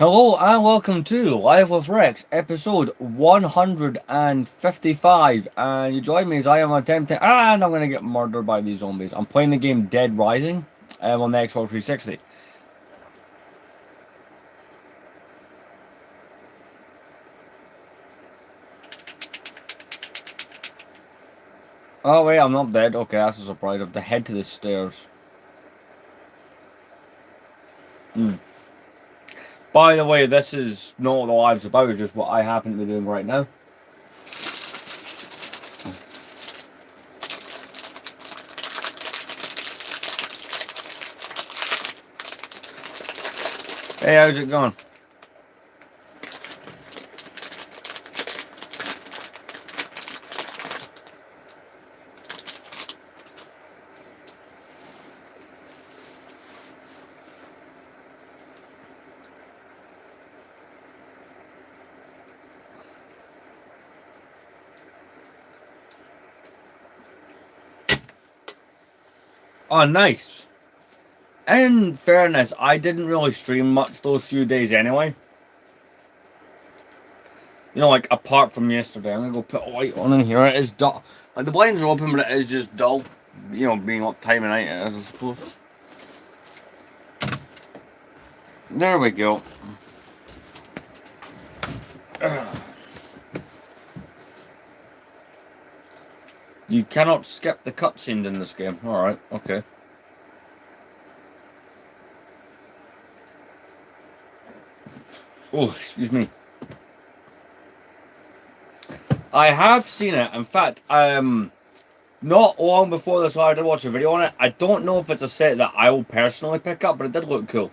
Hello and welcome to Live with Rex, episode 155. And you join me as I am attempting, and I'm going to get murdered by these zombies. I'm playing the game Dead Rising on the Xbox 360. Oh, wait, I'm not dead. Okay, that's a surprise. I have to head to the stairs. By the way, this is not what the live's about, it's just what I happen to be doing right now. Hey, how's it going? Oh, nice. In fairness, I didn't really stream much those few days anyway. You know, like apart from yesterday, I'm gonna go put a light on in here. It is dull. Like the blinds are open, but it is just dull. You know, being what time of night it is, I suppose. There we go. You cannot skip the cutscenes in this game. Alright, okay. Oh, excuse me. I have seen it. In fact, not long before this, I did watch a video on it. I don't know if it's a set that I will personally pick up, but it did look cool.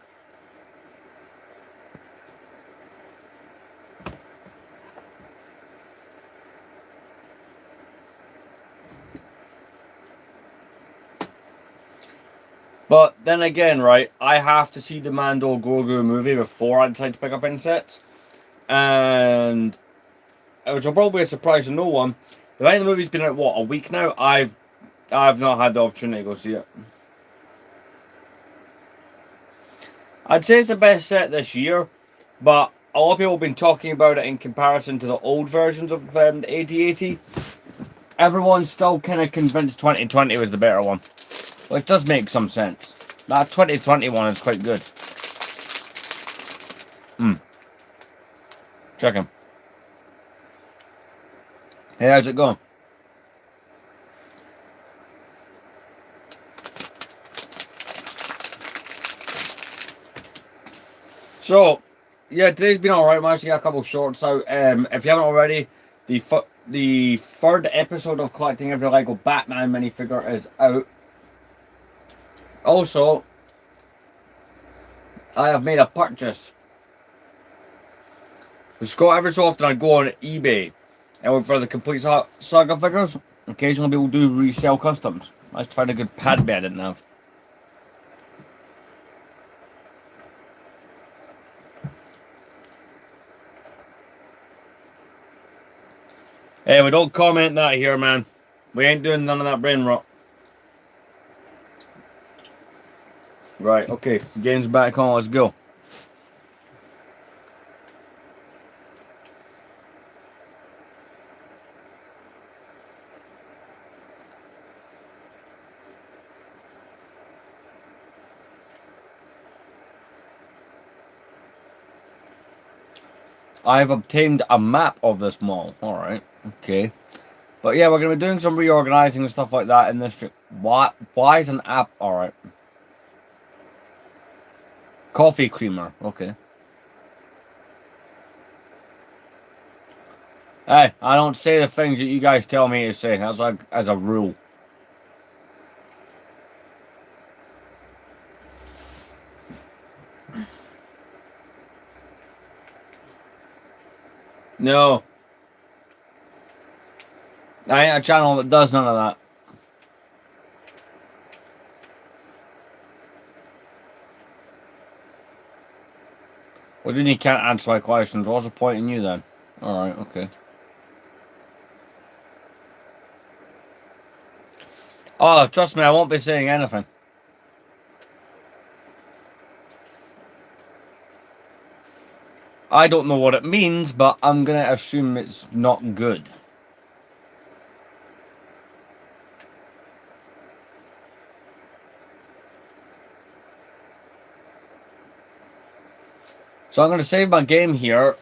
But then again, right, I have to see the Mando Grogu movie before I decide to pick up any sets. And which will probably be a surprise to no one. The way the movie's been out, what, a week now? I've not had the opportunity to go see it. I'd say it's the best set this year, but a lot of people have been talking about it in comparison to the old versions of the AT-AT. Everyone's still kind of convinced 2020 was the better one, which does make some sense. That 2020 one is quite good. Check him. Hey, how's it going? So, yeah, today's been alright. Managed to get a couple shorts out. If you haven't already, the third episode of Collecting Every Lego Batman minifigure is out. Also, I have made a purchase. Scott, every so often I go on eBay and look for the complete saga figures. Occasionally people do resell customs. I just found a good pad bed I didn't have. Hey, we don't comment that here, man. We ain't doing none of that brain rot. Right, okay. Game's back on, let's go. I've obtained a map of this mall. Alright, okay. But yeah, we're going to be doing some reorganizing and stuff like that in this trip. Why is an app? Alright. Coffee creamer, okay. Hey, I don't say the things that you guys tell me to say. That's like as a rule. No. I ain't a channel that does none of that. Well, then you can't answer my questions. What's the point in you then? Alright, okay. Oh, trust me, I won't be saying anything. I don't know what it means, but I'm going to assume it's not good. So I'm going to save my game here.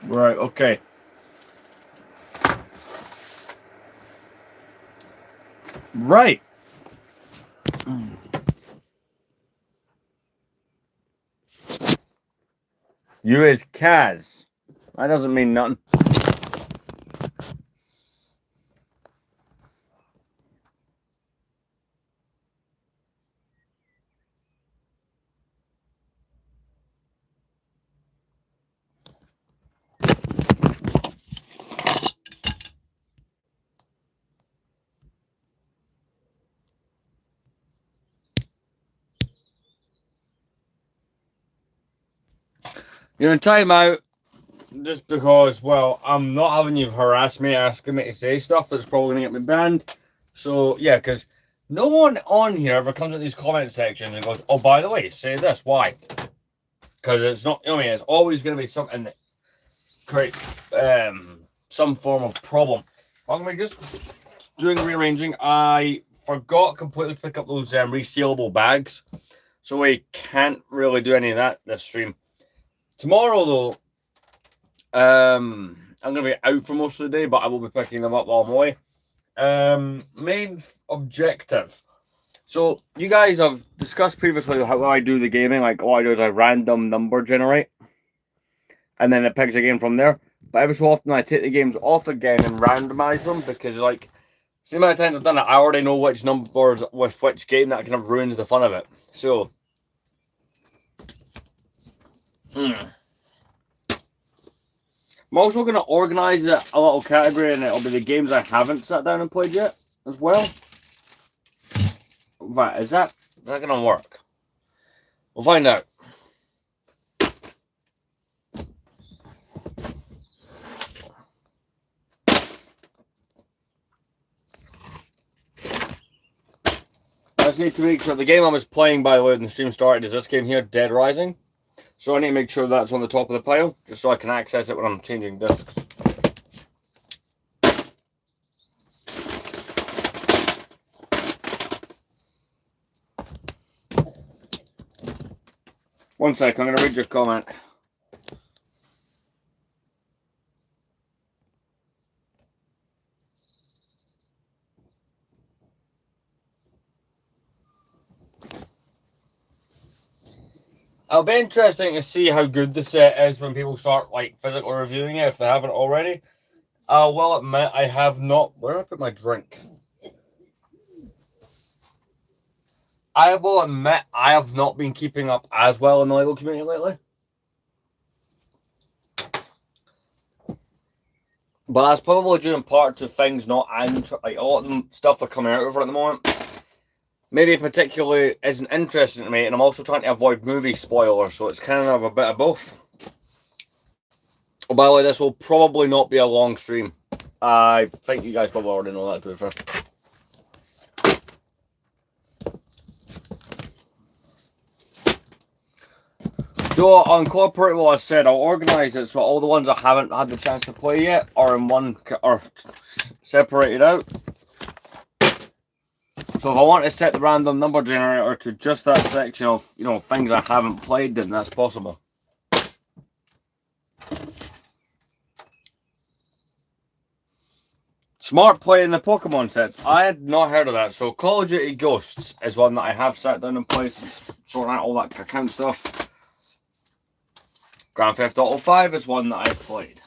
Right, okay. Right. You is Kaz. That doesn't mean nothing. You're in timeout just because, well, I'm not having you harass me, asking me to say stuff that's probably going to get me banned. So, yeah, because no one on here ever comes in these comment sections and goes, oh, by the way, say this. Why? Because it's not, I mean, it's always going to be something that creates some form of problem. I'm going to just doing rearranging. I forgot completely to pick up those resealable bags. So we can't really do any of that this stream. Tomorrow, though, I'm going to be out for most of the day, but I will be picking them up while I'm away. Main objective. So, you guys have discussed previously how I do the gaming. Like, all I do is I random number generate. And then it picks a game from there. But every so often, I take the games off again and randomize them. Because, like, see the amount of times I've done it, I already know which numbers with which game. That kind of ruins the fun of it. So, I'm also going to organise it a little category, and it'll be the games I haven't sat down and played yet as well. Right, is that going to work? We'll find out. I just need to make sure the game I was playing, by the way, when the stream started, is this game here, Dead Rising. So I need to make sure that's on the top of the pile, just so I can access it when I'm changing discs. One sec, I'm going to read your comment. It'll be interesting to see how good the set is when people start like physically reviewing it if they haven't already. I will admit I have not. Where did I put my drink? I will admit I have not been keeping up as well in the LEGO community lately. But that's probably due in part to things not like a lot of them stuff are coming out over at the moment. Maybe particularly isn't interesting to me, and I'm also trying to avoid movie spoilers, so it's kind of a bit of both. Oh, by the way, this will probably not be a long stream. I think you guys probably already know that, to be fair. So, on Corporate, well, I said I'll organise it so all the ones I haven't had the chance to play yet are in one, or separated out. So if I want to set the random number generator to just that section of, you know, things I haven't played, then that's possible. Smart Play in the Pokemon sets. I had not heard of that. So Call of Duty Ghosts is one that I have sat down and played since sorting out all that account stuff. Grand Theft Auto 5 is one that I've played.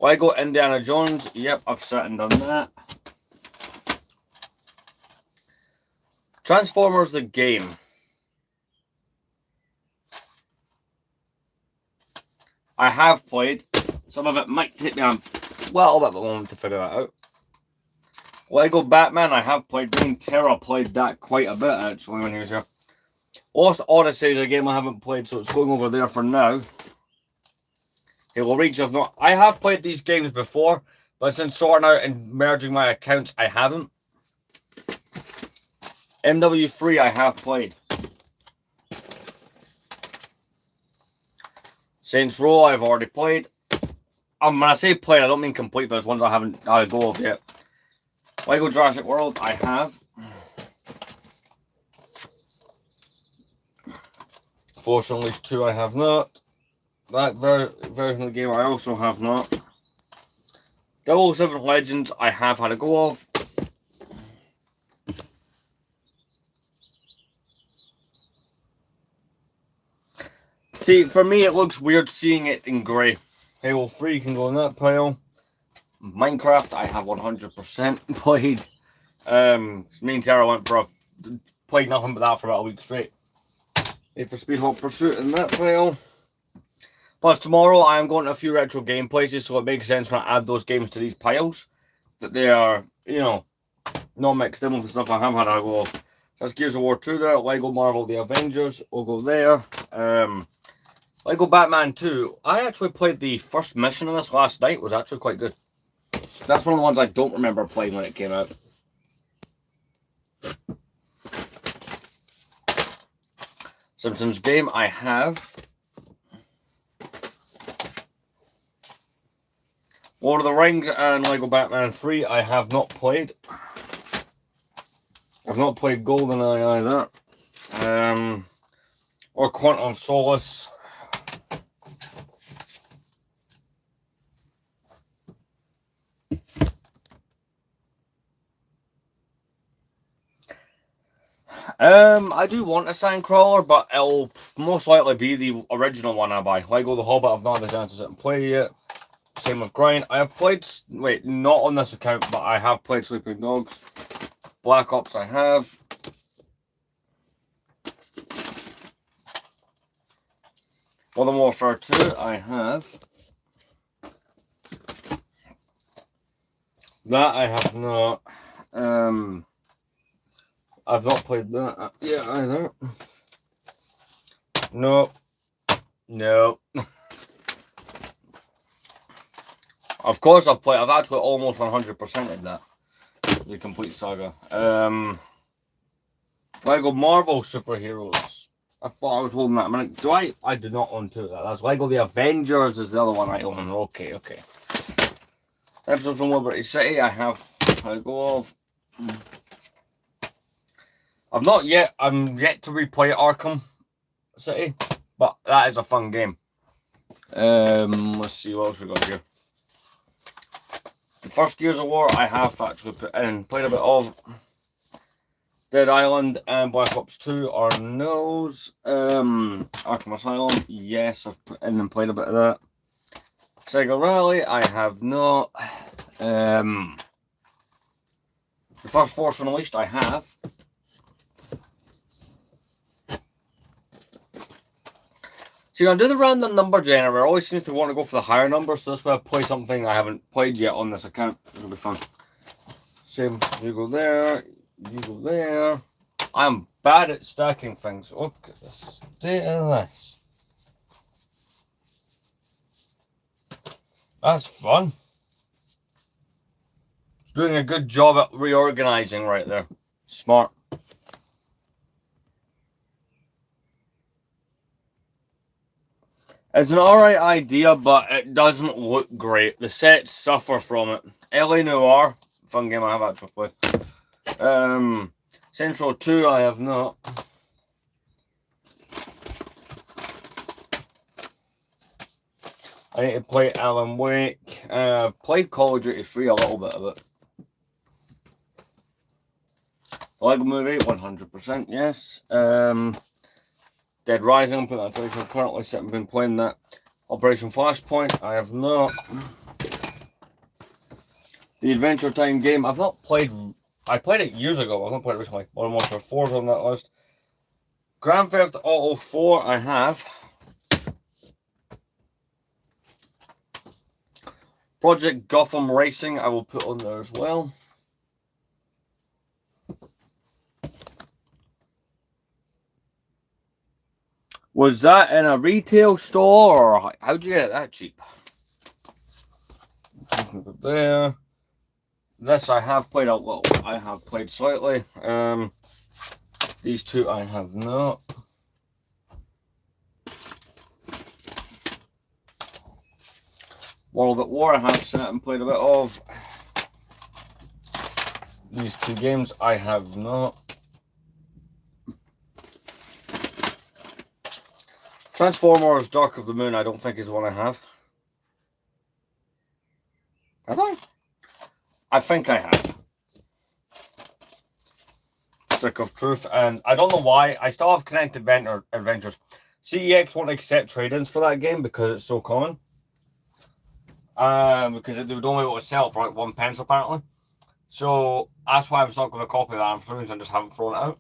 Lego Indiana Jones. Yep, I've sat and done that. Transformers the game. I have played. Some of it might take me a little bit of a moment to figure that out. Lego Batman, I have played. Me and Terra played that quite a bit actually when he was here. Lost Odyssey is a game I haven't played, so it's going over there for now. Halo Reach, I have played these games before, but since sorting out and merging my accounts, I haven't. MW3 I have played. Saints Row I've already played. When I say played, I don't mean complete, but it's ones I haven't had a go of yet. Lego Jurassic World I have. Force Unleashed 2 I have not. That version of the game I also have not. 007 Legends I have had a go of. See, for me it looks weird seeing it in grey. Halo 3 can go in that pile. Minecraft I have 100% played. Me and Tara went for played nothing but that for about a week straight. Need for Speed Hot Pursuit in that pile. Plus tomorrow I am going to a few retro game places, so it makes sense when I add those games to these piles that they are, you know, not mixed in with the stuff I have had a go of. That's Gears of War 2 there, Lego Marvel The Avengers will go there. Lego Batman 2. I actually played the first mission of this last night. It was actually quite good. That's one of the ones I don't remember playing when it came out. Simpsons game I have. Lord of the Rings and Lego Batman 3 I have not played. I've not played GoldenEye either. Or Quantum of Solace. I do want a Sandcrawler, but it'll most likely be the original one I buy. Lego The Hobbit, I've not had a chance to sit and play yet. Same with Grind. I have played, wait, not on this account, but I have played Sleeping Dogs. Black Ops I have. Modern Warfare 2 I have. That I have not. I've not played that yet either. No. No. Of course I've actually almost 100%ed that. The complete saga. Lego Marvel Superheroes. I thought I was holding that a minute. I do not own two of that. That's Lego The Avengers is the other one I own. Okay. Episodes from Liberty City I have a go of. I'm yet to replay Arkham City, but that is a fun game. Let's see what else we got here. The first Gears of War I have actually put in, played a bit of. Dead Island and Black Ops 2 are no's. Arkham Asylum, yes, I've put in and played a bit of that. Sega Rally, I have not. The first Force Unleashed, I have. See, when I do the random number generator, I always seems to want to go for the higher number, so that's why I play something I haven't played yet on this account. It'll be fun. Same, you go there, you go there. I'm bad at stacking things. Look at the state of this. That's fun. Doing a good job at reorganizing right there. Smart. It's an alright idea, but it doesn't look great. The sets suffer from it. LA Noire, fun game I have actually played. Central 2 I have not. I need to play Alan Wake. I've played Call of Duty 3, a little bit of it. Lego Movie, 100%, yes. Dead Rising, I'm putting that together. I'm currently been playing that. Operation Flashpoint, I have not. The Adventure Time game, I've not played. I played it years ago, I've not played it recently. Modern Warfare 4 is on that list. Grand Theft Auto 4, I have. Project Gotham Racing, I will put on there as well. Was that in a retail store, or how'd you get it that cheap? there. This I have played a little. I have played slightly. These two I have not. World at War I have sat and played a bit of. These two games I have not. Transformers Dark of the Moon I don't think is the one I have. Have I? I think I have. Stick of Truth, and I don't know why. I still have Connected Adventures. CEX won't accept trade-ins for that game because it's so common. Because they would only be able to sell it for like 1 pence apparently. So that's why I'm stuck with a copy of that. And for some reason I just haven't thrown it out.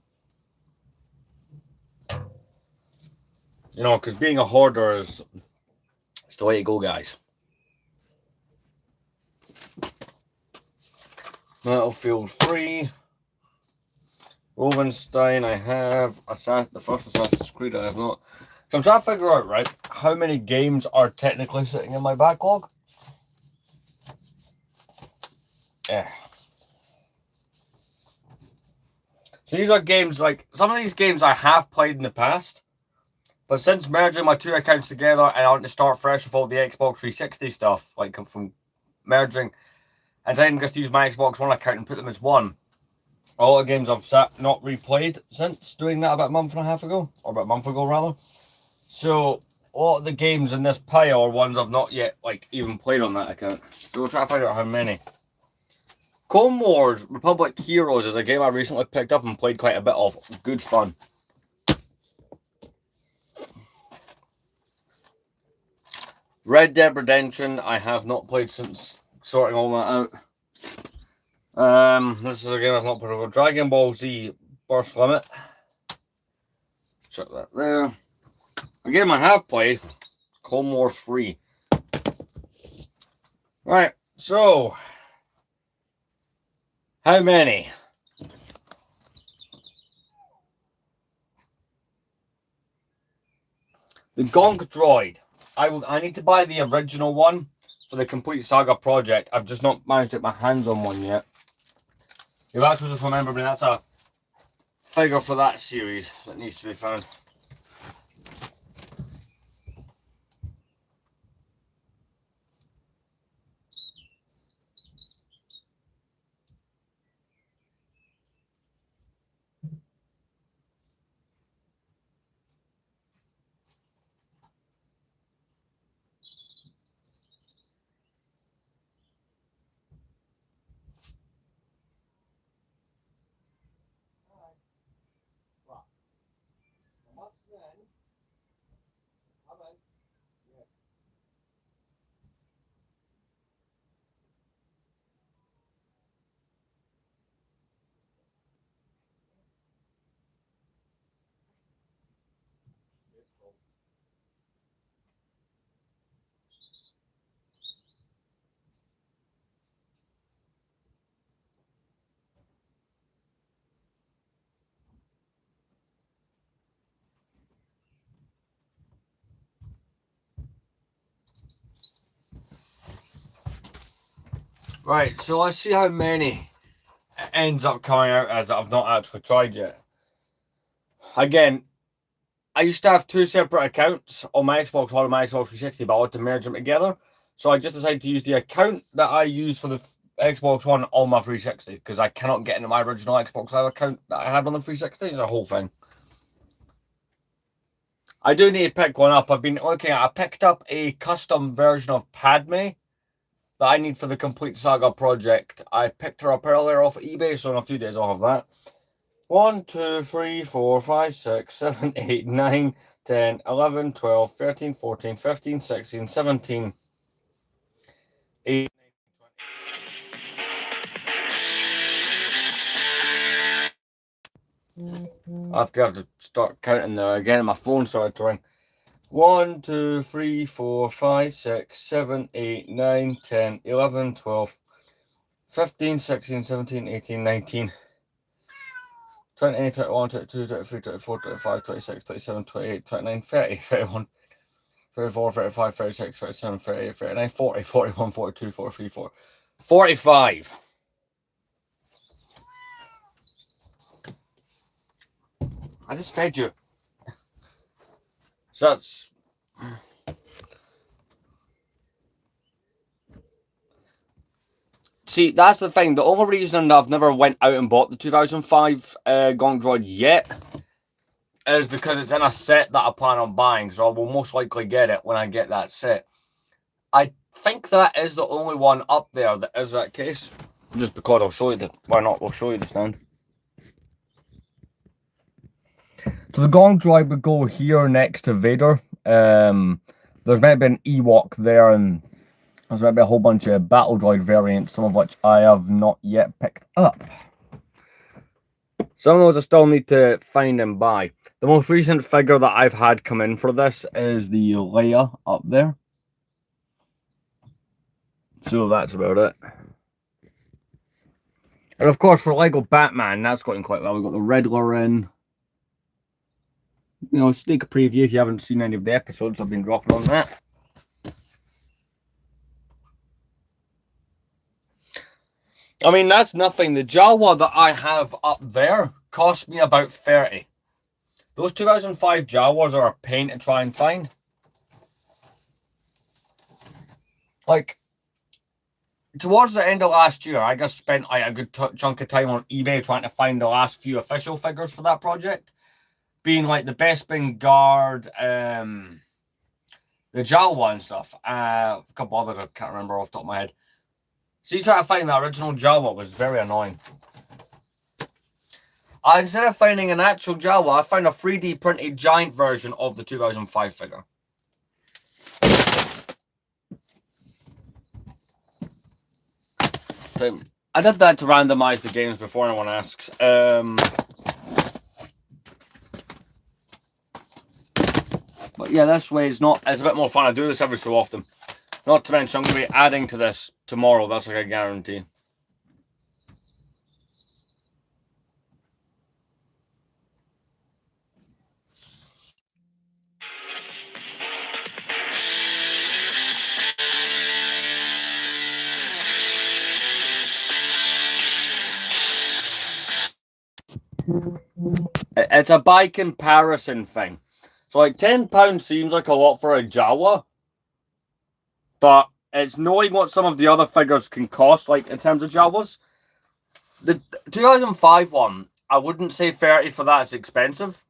You know, because being a hoarder is it's the way to go, guys. Battlefield 3. Wolfenstein I have. The first Assassin's Creed I have not. So I'm trying to figure out, right, how many games are technically sitting in my backlog. Yeah. So these are games, like, some of these games I have played in the past. But since merging my two accounts together and I want to start fresh with all the Xbox 360 stuff, like from merging, and then just use my Xbox One account and put them as one. All the games I've not replayed since doing that about a month and a half ago, or about a month ago rather. So all the games in this pile are ones I've not yet like even played on that account. So we'll try to find out how many. Clone Wars Republic Heroes is a game I recently picked up and played quite a bit of. Good fun. Red Dead Redemption I have not played since sorting all that out. This is a game I've not played over. Dragon Ball Z Burst Limit. Check that there. A game I have played, Clone Wars 3. Right, so how many? The Gonk Droid. I need to buy the original one for the Complete Saga project. I've just not managed to get my hands on one yet. You've actually just remembered me, that's a figure for that series that needs to be found. Right, so let's see how many it ends up coming out as I've not actually tried yet. Again, I used to have two separate accounts on my Xbox One and my Xbox 360, but I wanted to merge them together. So I just decided to use the account that I use for the Xbox One on my 360 because I cannot get into my original Xbox Live account that I had on the 360. It's a whole thing. I do need to pick one up. I've been looking at. I picked up a custom version of Padme that I need for the Complete Saga project. I picked her up earlier off eBay, so in a few days I'll have that. 1, 2, 3, 4, 5, 6, 7, 8, 9, 10, 11, 12, 13, 14, 15, 16, 17, 18. I have to start counting there again, and my phone started to ring. 1, 2, 3, 4, 5, 6, 7, 8, 9, 10, 11, 12, 15, 16, 17, 18, 19, 20, 21, 22, 23, 24, 25, 26, 27, 28, 29, 30, 31, 34, 35, 36, 37, 38, 39, 40, 41, 42, 43, 45. I just fed you. So that's... See, that's the thing. The only reason I've never went out and bought the 2005 Gonk Droid yet is because it's in a set that I plan on buying, so I will most likely get it when I get that set. I think that is the only one up there that is that case. Just because I'll show you the... Why not? We'll show you the stand. So the Gonk Droid would go here next to Vader. There's maybe an Ewok there, and there's maybe a whole bunch of Battle Droid variants, some of which I have not yet picked up. Some of those I still need to find and buy. The most recent figure that I've had come in for this is the Leia up there. So that's about it. And of course, for Lego Batman, that's going quite well. We've got the Riddler in. You know, sneak preview if you haven't seen any of the episodes I've been dropping on that. I mean, that's nothing. The Jawa that I have up there cost me about 30. Those 2005 Jawas are a pain to try and find. Like, towards the end of last year, I just spent like a good chunk of time on eBay trying to find the last few official figures for that project. Being like the Bespin Guard, the Jawa and stuff. A couple others I can't remember off the top of my head. So you try to find the original Jawa was very annoying. Instead of finding an actual Jawa, I found a 3D printed giant version of the 2005 figure. So I did that to randomize the games before anyone asks. But yeah, this way it's a bit more fun. I do this every so often. Not to mention, I'm going to be adding to this tomorrow. That's like a guarantee. It's a by comparison thing. So like £10 seems like a lot for a Jawa. But it's knowing what some of the other figures can cost, like in terms of Jawas. The 2005 one, I wouldn't say 30 for that is expensive.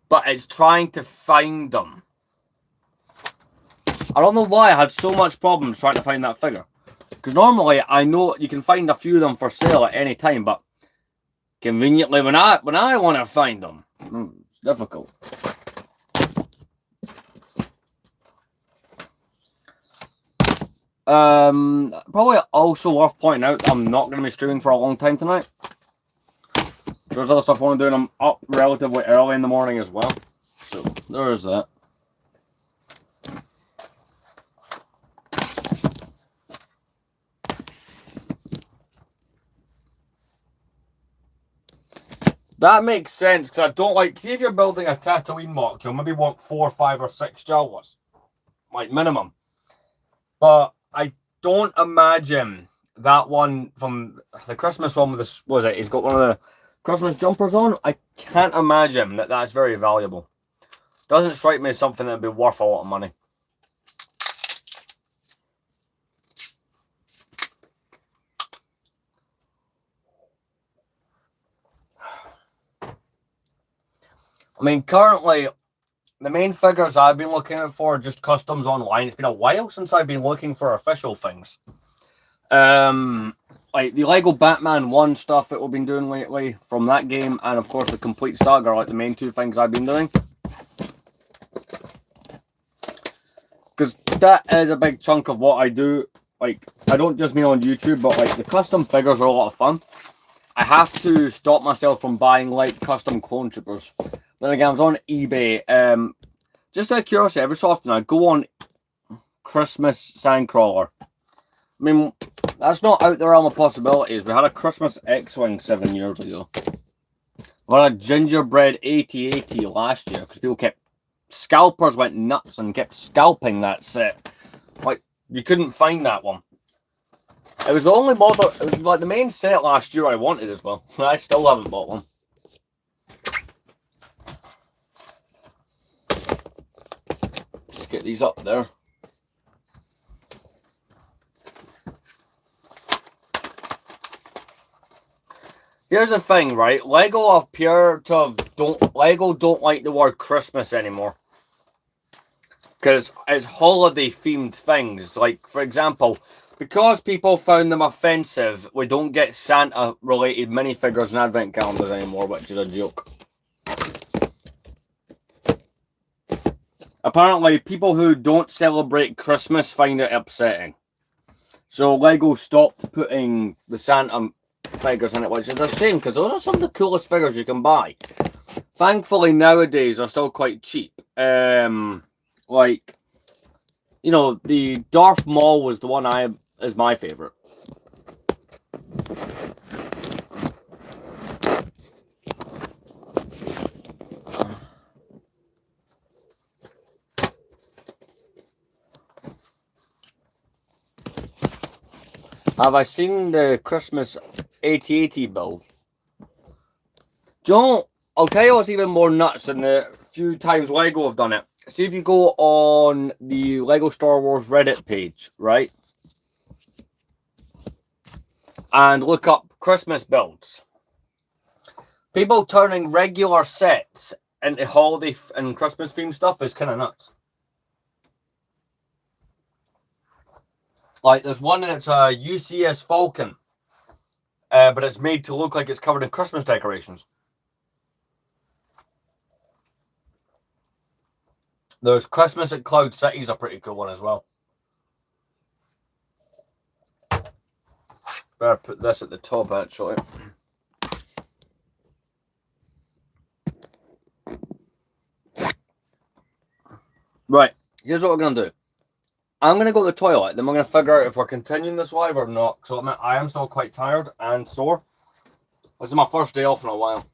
But it's trying to find them. I don't know why I had so much problems trying to find that figure. Because normally I know you can find a few of them for sale at any time, but conveniently when I want to find them, it's difficult. Probably also worth pointing out I'm not going to be streaming for a long time tonight. There's other stuff I want to do, and I'm up relatively early in the morning as well. So, there's that. That makes sense, because I don't like... See, if you're building a Tatooine mock, you'll maybe want 4, 5, or 6 Jawas. Like, minimum. But I don't imagine that one from the Christmas one with this, what was it? He's got one of the Christmas jumpers on. I can't imagine that that's very valuable. Doesn't strike me as something that would be worth a lot of money. I mean, currently, the main figures I've been looking out for are just customs online. It's been a while since I've been looking for official things. Like the Lego Batman 1 stuff that we've been doing lately from that game, and of course the Complete Saga are like the main two things I've been doing. Because that is a big chunk of what I do. Like, I don't just mean on YouTube, but like the custom figures are a lot of fun. I have to stop myself from buying like custom clone troopers. Then again, I was on eBay. Just out of curiosity, every so often I go on Christmas Sandcrawler. I mean, that's not out the realm of possibilities. We had a Christmas X-Wing 7 years ago. We had a Gingerbread 8080 last year because people kept scalpers went nuts and kept scalping that set. Like, you couldn't find that one. It was the only model, it was like the main set last year I wanted as well. I still haven't bought one. Let's get these up there. Here's the thing, right? Lego appear to have Lego don't like the word Christmas anymore. Because it's holiday themed things. Like, for example, because people found them offensive, we don't get Santa related minifigures and advent calendars anymore, which is a joke. Apparently, people who don't celebrate Christmas find it upsetting. So Lego stopped putting the Santa figures in it, which is a shame because those are some of the coolest figures you can buy. Thankfully, nowadays they're still quite cheap. Like, you know, the Darth Maul was the one is my favorite. Have I seen the Christmas 8080 build? Don't. I'll tell you what's even more nuts than the few times Lego have done it. See if you go on the Lego Star Wars Reddit page, right? And look up Christmas builds. People turning regular sets into holiday and Christmas themed stuff is kind of nuts. Like, there's one that's a UCS Falcon, but it's made to look like it's covered in Christmas decorations. There's Christmas at Cloud City's a pretty cool one as well. Better put this at the top, actually. Right, here's what we're going to do. I'm going to go to the toilet, then we're going to figure out if we're continuing this live or not. So I am still quite tired and sore. This is my first day off in a while.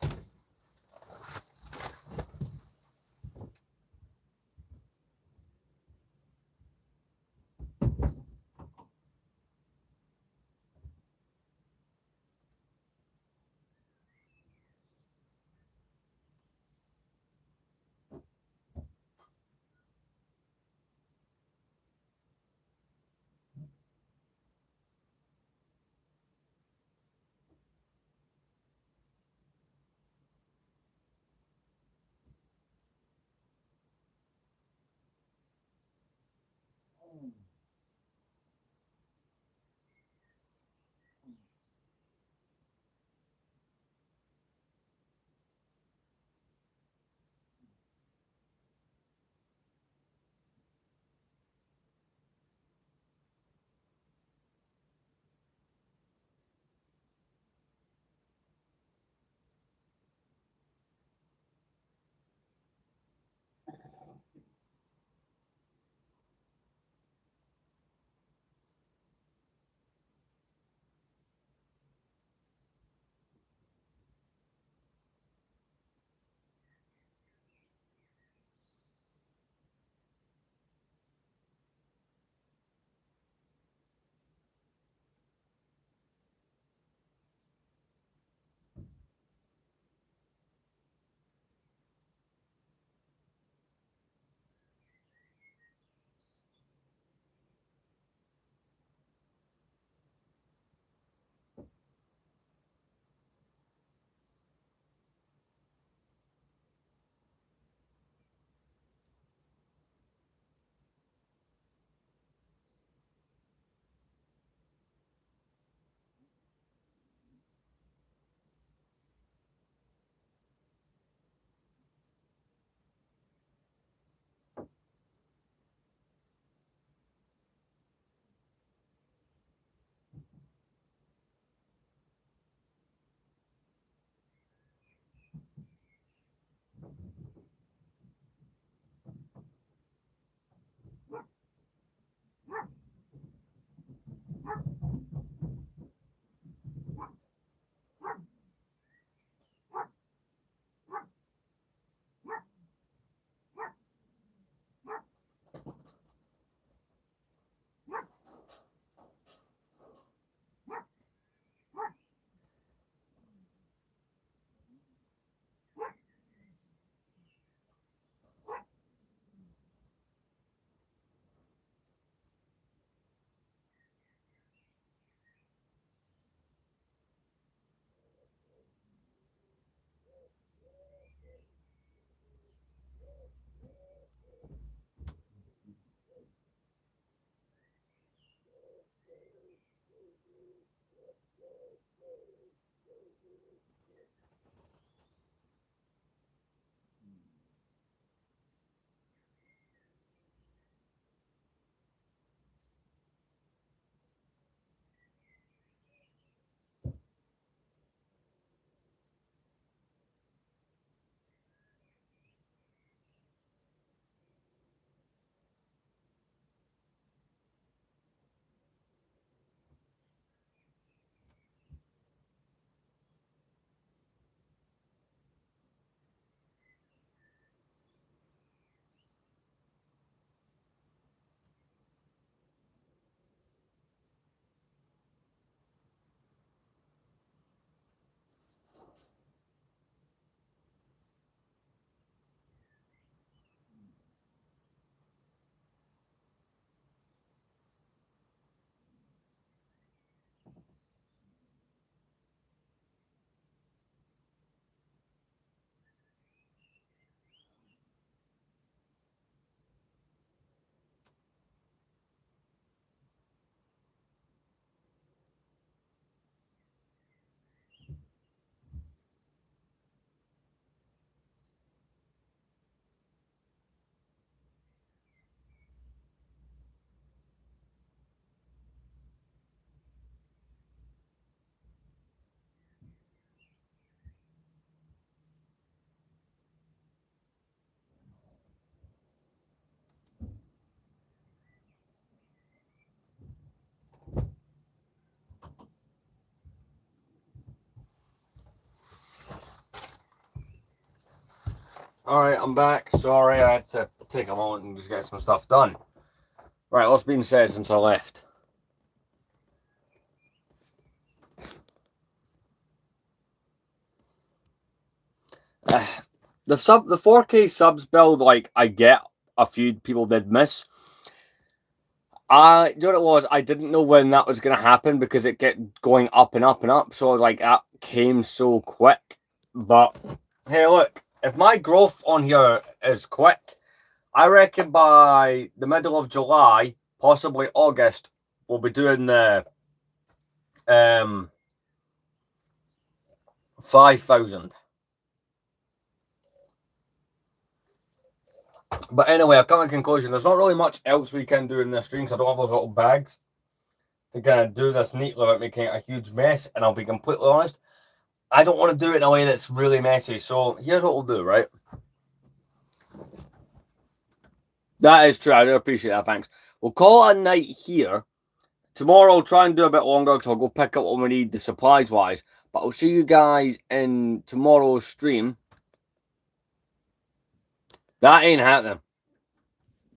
Alright, I'm back. Sorry, I had to take a moment and just get some stuff done. Right, what's been said since I left? The 4K subs build, like, I get a few people did miss. Do you know what it was? I didn't know when that was going to happen because it kept going up and up and up. So I was like, that came so quick. But hey, look, if my growth on here is quick, I reckon by the middle of July, possibly August, we'll be doing the 5,000. But anyway, I've come to a conclusion. There's not really much else we can do in this stream because I don't have those little bags to kind of do this neatly without making it a huge mess. And I'll be completely honest, I don't want to do it in a way that's really messy. So here's what we'll do, right? That is true. I do appreciate that. Thanks. We'll call it a night here. Tomorrow I'll try and do a bit longer because I'll go pick up what we need the supplies wise. But I'll see you guys in tomorrow's stream. That ain't happening.